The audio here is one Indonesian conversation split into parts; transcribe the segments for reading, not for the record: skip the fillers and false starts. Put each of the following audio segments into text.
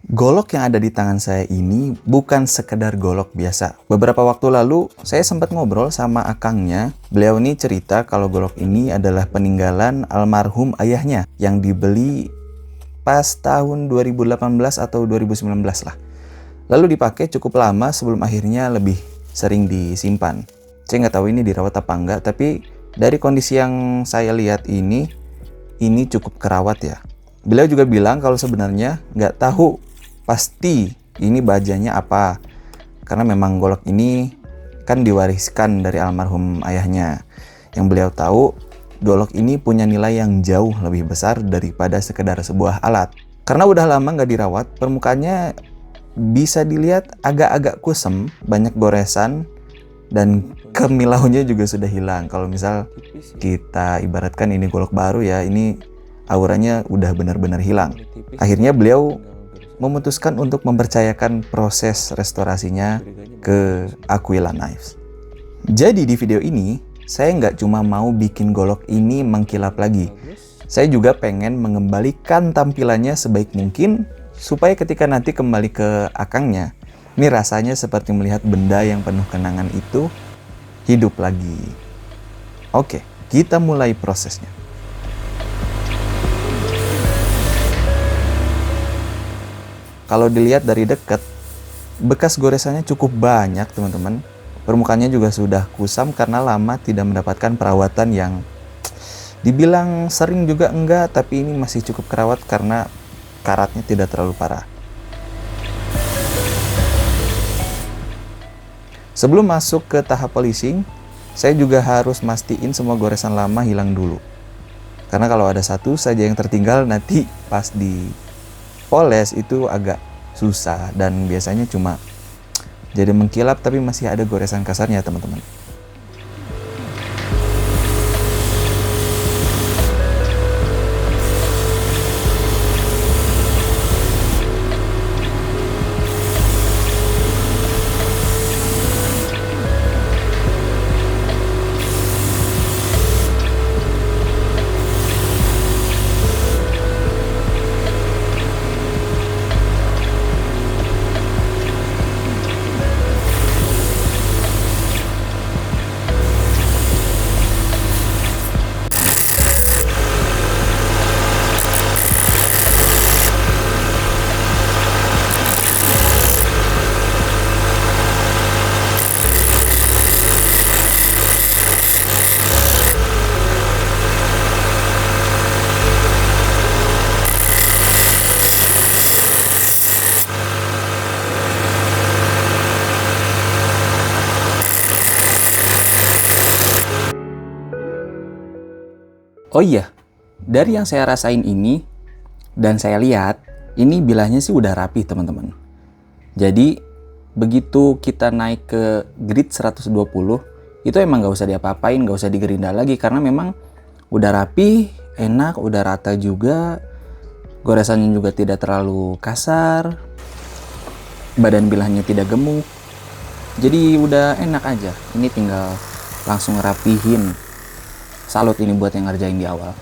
Golok yang ada di tangan saya ini bukan sekedar golok biasa. Beberapa waktu lalu, saya sempat ngobrol sama akangnya. Beliau ini cerita kalau golok ini adalah peninggalan almarhum ayahnya yang dibeli pas tahun 2018 atau 2019 lah. Lalu dipakai cukup lama sebelum akhirnya lebih sering disimpan. Saya nggak tahu ini dirawat apa enggak, tapi dari kondisi yang saya lihat ini cukup kerawat ya. Beliau juga bilang kalau sebenarnya nggak tahu pasti ini bajanya apa, karena memang golok ini kan diwariskan dari almarhum ayahnya. Yang beliau tahu, golok ini punya nilai yang jauh lebih besar daripada sekedar sebuah alat. Karena udah lama nggak dirawat, permukaannya bisa dilihat agak-agak kusem, banyak goresan, dan kemilaunya juga sudah hilang. Kalau misal kita ibaratkan ini golok baru ya, ini auranya udah benar-benar hilang. Akhirnya beliau memutuskan untuk mempercayakan proses restorasinya ke Aquila Knives. Jadi di video ini, saya nggak cuma mau bikin golok ini mengkilap lagi. Saya juga pengen mengembalikan tampilannya sebaik mungkin, supaya ketika nanti kembali ke akangnya, ini rasanya seperti melihat benda yang penuh kenangan itu hidup lagi. Oke, kita mulai prosesnya. Kalau dilihat dari dekat, bekas goresannya cukup banyak teman-teman. Permukaannya juga sudah kusam karena lama tidak mendapatkan perawatan yang dibilang sering juga enggak, tapi ini masih cukup kerawat karena karatnya tidak terlalu parah. Sebelum masuk ke tahap polishing, saya juga harus mastiin semua goresan lama hilang dulu. Karena kalau ada satu saja yang tertinggal, nanti pas di poles itu agak susah dan biasanya cuma jadi mengkilap tapi masih ada goresan kasarnya teman-teman. Oh iya, dari yang saya rasain ini dan saya lihat, ini bilahnya sih udah rapi teman-teman. Jadi begitu kita naik ke grid 120, itu emang nggak usah diapa-apain, nggak usah digerinda lagi karena memang udah rapi, enak, udah rata juga, goresannya juga tidak terlalu kasar, badan bilahnya tidak gemuk. Jadi udah enak aja. Ini tinggal langsung rapihin. Salut ini buat yang ngerjain di awal.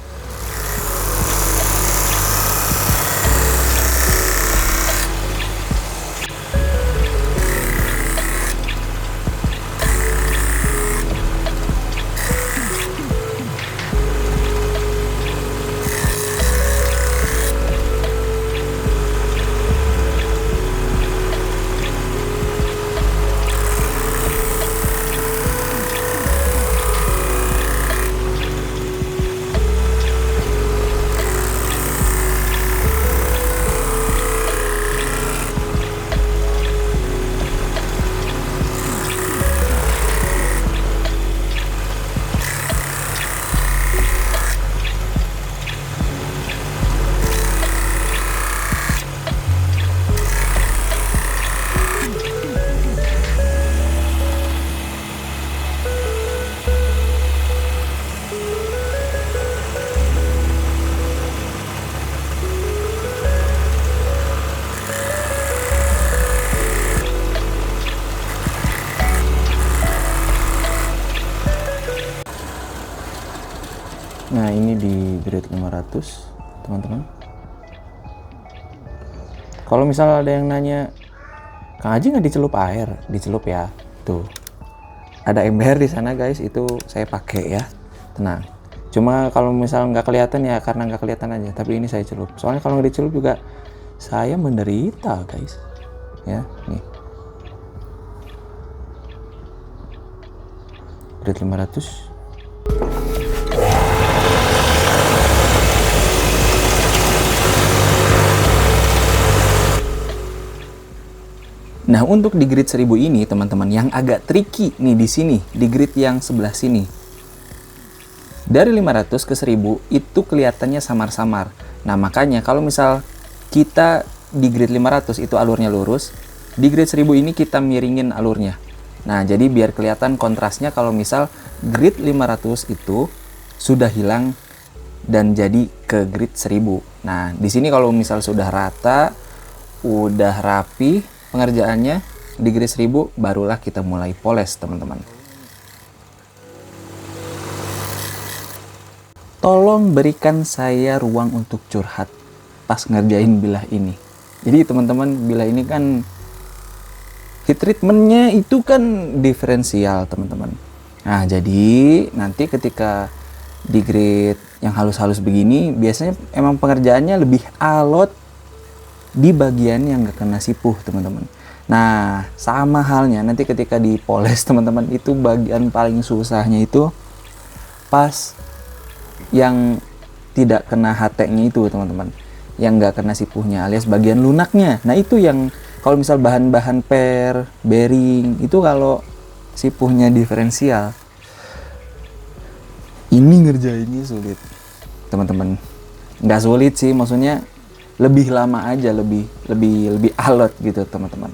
Nah, ini di grade 500, teman-teman. Kalau misal ada yang nanya, Kang Haji nggak dicelup air? Dicelup ya. Tuh, ada ember di sana guys, itu saya pakai ya. Tenang. Cuma kalau misal nggak kelihatan ya karena nggak kelihatan aja. Tapi ini saya celup. Soalnya kalau nggak dicelup juga saya menderita guys. Ya, nih. Grid 500. Nah, untuk di grid 1000 ini, teman-teman, yang agak tricky nih di sini, di grid yang sebelah sini. Dari 500 ke 1000 itu kelihatannya samar-samar. Nah, makanya kalau misal kita di grid 500 itu alurnya lurus, di grid 1000 ini kita miringin alurnya. Nah, jadi biar kelihatan kontrasnya kalau misal grid 500 itu sudah hilang dan jadi ke grid 1000. Nah, di sini kalau misal sudah rata, udah rapi pengerjaannya di grid 1000, barulah kita mulai poles, teman-teman. Tolong berikan saya ruang untuk curhat pas ngerjain bilah ini. Jadi teman-teman, bilah ini kan heat treatmentnya itu kan diferensial, teman-teman. Nah, jadi nanti ketika di grid yang halus-halus begini, biasanya emang pengerjaannya lebih alot di bagian yang gak kena sipuh, teman-teman. Nah, sama halnya nanti ketika dipoles, teman-teman, itu bagian paling susahnya itu pas yang tidak kena HT-nya itu, teman-teman, yang gak kena sipuhnya alias bagian lunaknya. Nah, itu yang kalau misal bahan-bahan per, bearing, itu kalau sipuhnya diferensial, ini ngerjainnya sulit, teman-teman. Nggak sulit sih, maksudnya lebih lama aja, lebih alot gitu, teman-teman.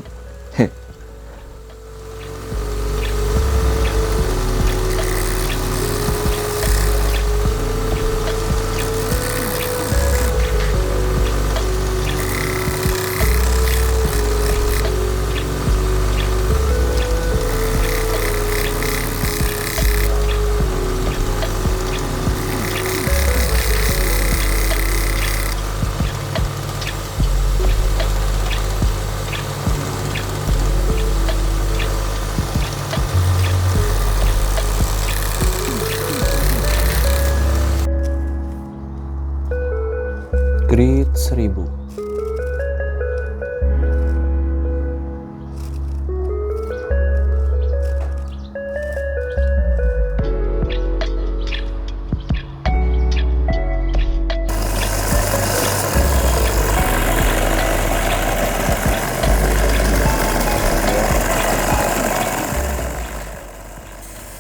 Grid 1000.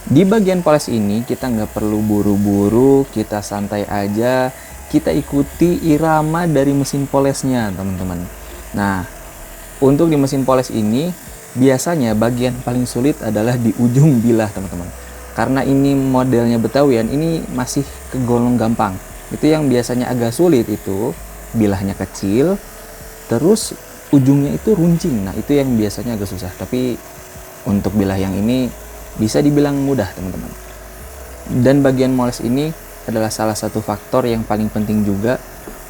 Di bagian poles ini kita nggak perlu buru-buru, kita santai aja, kita ikuti irama dari mesin polesnya, teman-teman. Nah, untuk di mesin poles ini biasanya bagian paling sulit adalah di ujung bilah, teman-teman. Karena ini modelnya Betawian, ini masih kegolong gampang. Itu yang biasanya agak sulit itu bilahnya kecil, terus ujungnya itu runcing. Nah, itu yang biasanya agak susah. Tapi untuk bilah yang ini bisa dibilang mudah, teman-teman. Dan bagian moles ini adalah salah satu faktor yang paling penting juga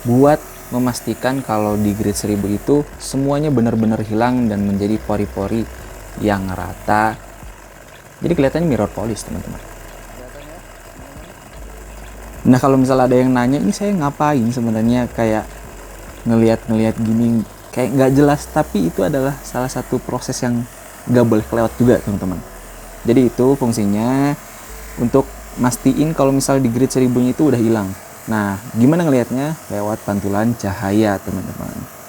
buat memastikan kalau di grid 1000 itu semuanya benar-benar hilang dan menjadi pori-pori yang rata. Jadi kelihatannya mirror polish, teman-teman. Nah, kalau misalnya ada yang nanya, ini saya ngapain sebenarnya, kayak ngelihat gini kayak nggak jelas, tapi itu adalah salah satu proses yang nggak boleh kelewat juga, teman-teman. Jadi itu fungsinya untuk mastiin kalau misal di grid 1000-nya itu udah hilang. Nah, gimana ngelihatnya? Lewat pantulan cahaya, teman-teman.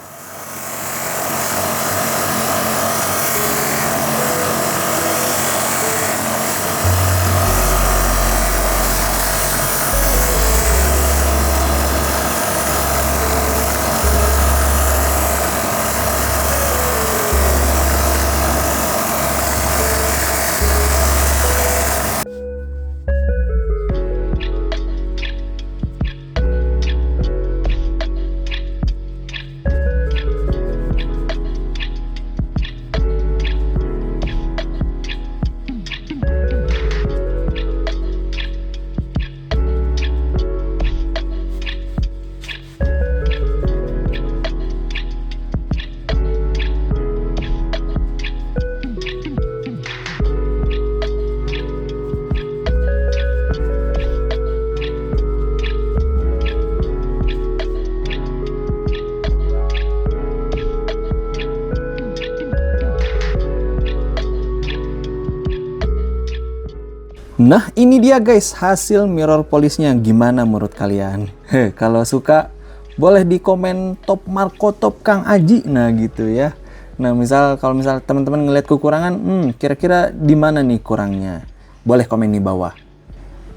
Nah, ini dia guys hasil mirror polishnya. Gimana menurut kalian? Kalau suka boleh di komen top Marco top Kang Aji. Nah gitu ya. Nah kalau misal teman-teman ngeliat kekurangan, kira-kira di mana nih kurangnya? Boleh komen di bawah.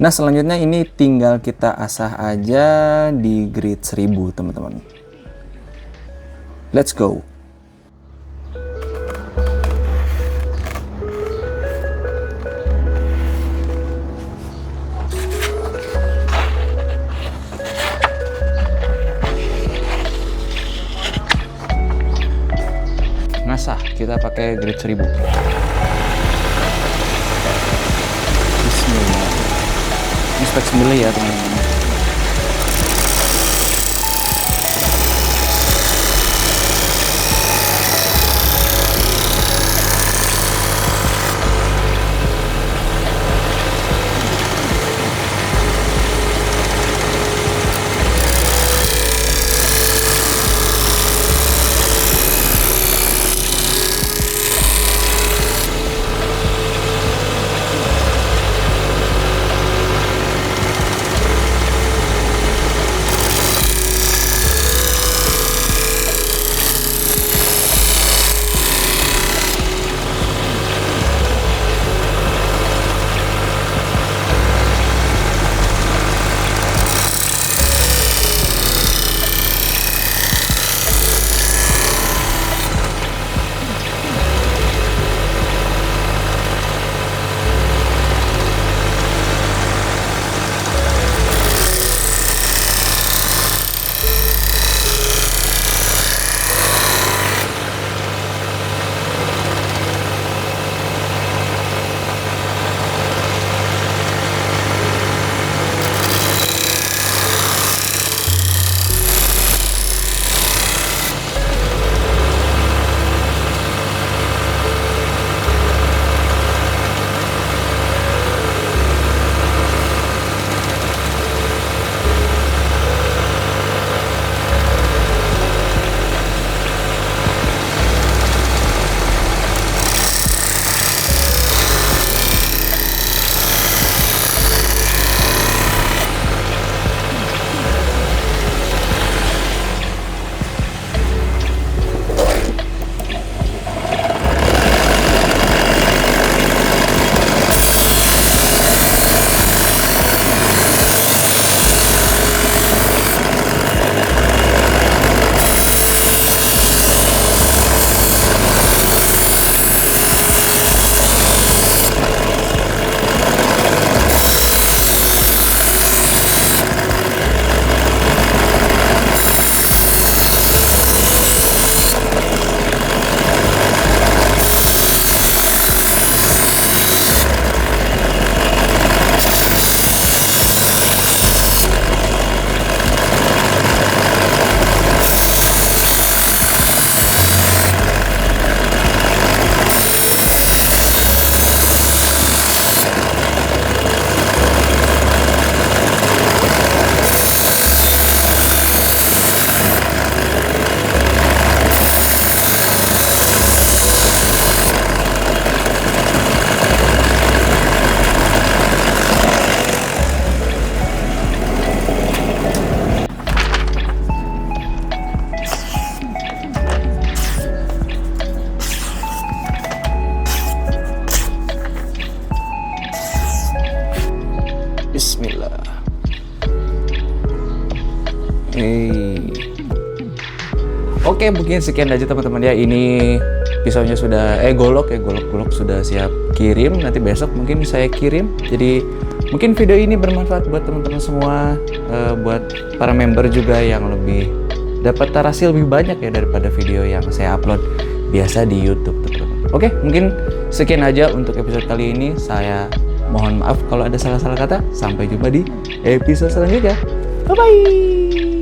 Nah selanjutnya ini tinggal kita asah aja di grid 1000 teman-teman. Let's go. Ngasah kita pakai grid 1000. Bismillah. Ini spek 9 ya teman-teman. Bismillah. Oke, mungkin sekian aja teman-teman ya. Ini pisaunya sudah golok sudah siap kirim. Nanti besok mungkin saya kirim. Jadi mungkin video ini bermanfaat buat teman-teman semua, buat para member juga yang lebih dapat tarasi lebih banyak ya daripada video yang saya upload biasa di YouTube teman-teman. Oke, mungkin sekian aja untuk episode kali ini. Saya mohon maaf kalau ada salah-salah kata. Sampai jumpa di episode selanjutnya. Bye-bye.